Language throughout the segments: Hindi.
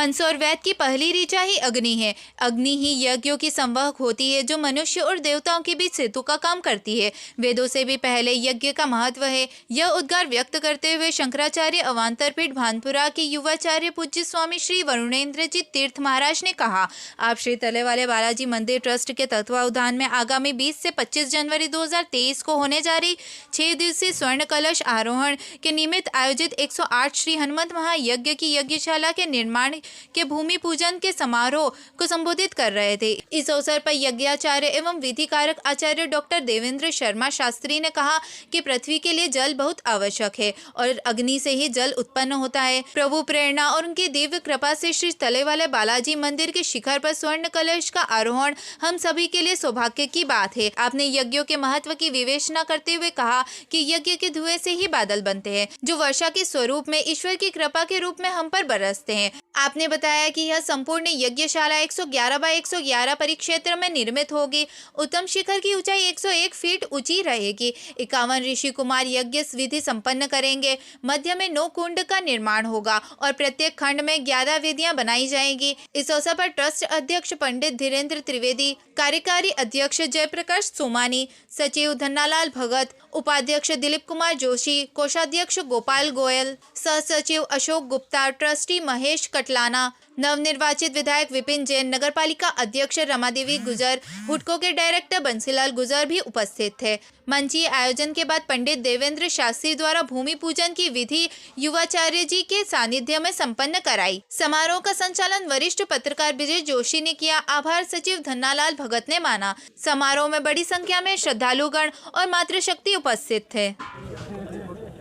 मंदसौर वैद की पहली ऋचा ही अग्नि है। अग्नि ही यज्ञों की संवाहक होती है जो मनुष्य और देवताओं के बीच सेतु का काम करती है। वेदों से भी पहले यज्ञ का महत्व है। यह उद्गार व्यक्त करते हुए शंकराचार्य अवांतर पीठ भानपुरा के युवाचार्य पूज्य स्वामी श्री वरुणेंद्रजीत तीर्थ महाराज ने कहा, आप श्री तलेवाले बालाजी मंदिर ट्रस्ट के तत्वावधान में आगामी 20 से 25 जनवरी 2023 को होने जा रही 6 दिवसीय स्वर्ण कलश आरोहण के निमित्त आयोजित 108 श्री हनुमत महायज्ञ की यज्ञशाला के निर्माण के भूमि पूजन के समारोह को संबोधित कर रहे थे। इस अवसर पर यज्ञाचार्य एवं विधिकारक आचार्य डॉक्टर देवेंद्र शर्मा शास्त्री ने कहा कि पृथ्वी के लिए जल बहुत आवश्यक है और अग्नि से ही जल उत्पन्न होता है। प्रभु प्रेरणा और उनकी दिव्य कृपा से श्री तलेवाले बालाजी मंदिर के शिखर पर स्वर्ण कलश का आरोहण हम सभी के लिए सौभाग्य की बात है। आपने यज्ञों के महत्व की विवेचना करते हुए कहा कि यज्ञ के धुएं से ही बादल बनते हैं जो वर्षा के स्वरूप में ईश्वर की कृपा के रूप में हम पर बरसते हैं। आपने बताया कि यह संपूर्ण यज्ञशाला 111 बाय 111 परिक्षेत्र में निर्मित होगी। उत्तम शिखर की ऊंचाई 101 फीट ऊंची रहेगी। 51 ऋषि कुमार यज्ञ विधि संपन्न करेंगे। मध्य में 9 कुंड का निर्माण होगा और प्रत्येक खंड में 11 वेदियां बनाई जाएंगी। इस अवसर पर ट्रस्ट अध्यक्ष पंडित धीरेन्द्र त्रिवेदी, कार्यकारी अध्यक्ष जयप्रकाश सोमानी, सचिव धन्नालाल भगत, उपाध्यक्ष दिलीप कुमार जोशी, कोषाध्यक्ष गोपाल गोयल, सह सचिव अशोक गुप्ता, ट्रस्टी महेश कटलाना, नवनिर्वाचित विधायक विपिन जैन, नगरपालिका अध्यक्ष रमादेवी गुजर, हुडको के डायरेक्टर बंसीलाल गुजर भी उपस्थित थे। मंचीय आयोजन के बाद पंडित देवेंद्र शास्त्री द्वारा भूमि पूजन की विधि युवाचार्य जी के सानिध्य में संपन्न कराई। समारोह का संचालन वरिष्ठ पत्रकार विजय जोशी ने किया। आभार सचिव धन्नालाल भगत ने माना। समारोह में बड़ी संख्या में श्रद्धालुगण और मातृशक्ति उपस्थित थे।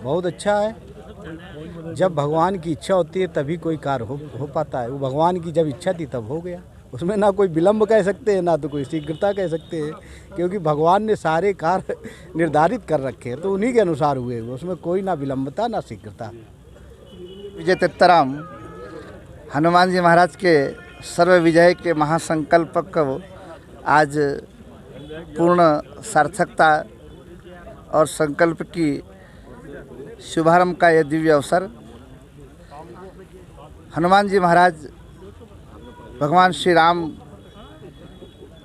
बहुत अच्छा है। जब भगवान की इच्छा होती है तभी कोई कार्य हो पाता है। वो भगवान की जब इच्छा थी तब हो गया। उसमें ना कोई विलम्ब कह सकते हैं ना तो कोई शीघ्रता कह सकते हैं, क्योंकि भगवान ने सारे कार्य निर्धारित कर रखे हैं तो उन्हीं के अनुसार हुए। उसमें कोई ना विलम्बता ना शीघ्रता। विजय तित्तराम हनुमान जी महाराज के सर्व विजय के महासंकल्प को आज पूर्ण सार्थकता और संकल्प की शुभारंभ का यह दिव्य अवसर। हनुमान जी महाराज भगवान श्री राम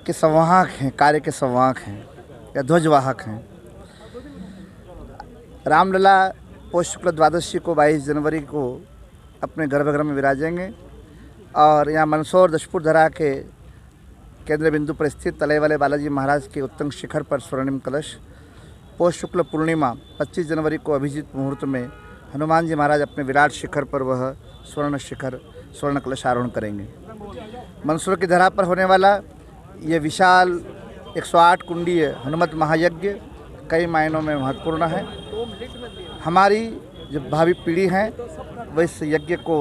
के संवाहक हैं, कार्य के संवाहक हैं या ध्वजवाहक हैं। रामलला पौष शुक्ल द्वादशी को 22 जनवरी को अपने गर्भगृह में विराजेंगे और यहाँ मंदसौर दशपुर धरा के केंद्र बिंदु पर स्थित तलेवाले बालाजी महाराज के उत्तम शिखर पर स्वर्णिम कलश पौष शुक्ल पूर्णिमा 25 जनवरी को अभिजीत मुहूर्त में हनुमान जी महाराज अपने विराट शिखर पर वह स्वर्ण कलश आरोहण करेंगे। मंदसौर की धरा पर होने वाला ये विशाल 108 कुंडीय हनुमत महायज्ञ कई मायनों में महत्वपूर्ण है। हमारी जो भावी पीढ़ी है वह इस यज्ञ को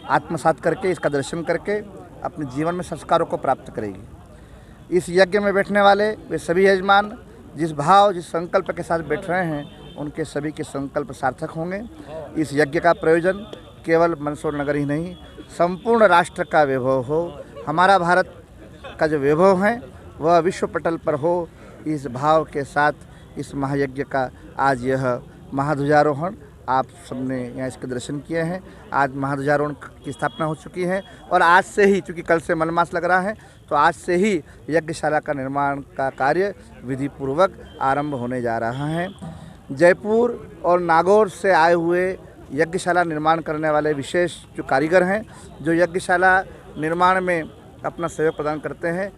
आत्मसात करके, इसका दर्शन करके अपने जीवन में संस्कारों को प्राप्त करेगी। इस यज्ञ में बैठने वाले वे सभी यजमान जिस भाव जिस संकल्प के साथ बैठ रहे हैं उनके सभी के संकल्प सार्थक होंगे। इस यज्ञ का प्रयोजन केवल मंदसौर नगर ही नहीं, संपूर्ण राष्ट्र का वैभव हो, हमारा भारत का जो वैभव है वह विश्व पटल पर हो। इस भाव के साथ इस महायज्ञ का आज यह महाध्वजारोहण आप सबने यहाँ इसके दर्शन किए हैं। आज महाध्वजारोहण की स्थापना हो चुकी है और आज से ही, चूँकि कल से मलमास लग रहा है, तो आज से ही यज्ञशाला का निर्माण का कार्य विधि पूर्वक आरंभ होने जा रहा है। जयपुर और नागौर से आए हुए यज्ञशाला निर्माण करने वाले विशेष जो कारीगर हैं, जो यज्ञशाला निर्माण में अपना सहयोग प्रदान करते हैं,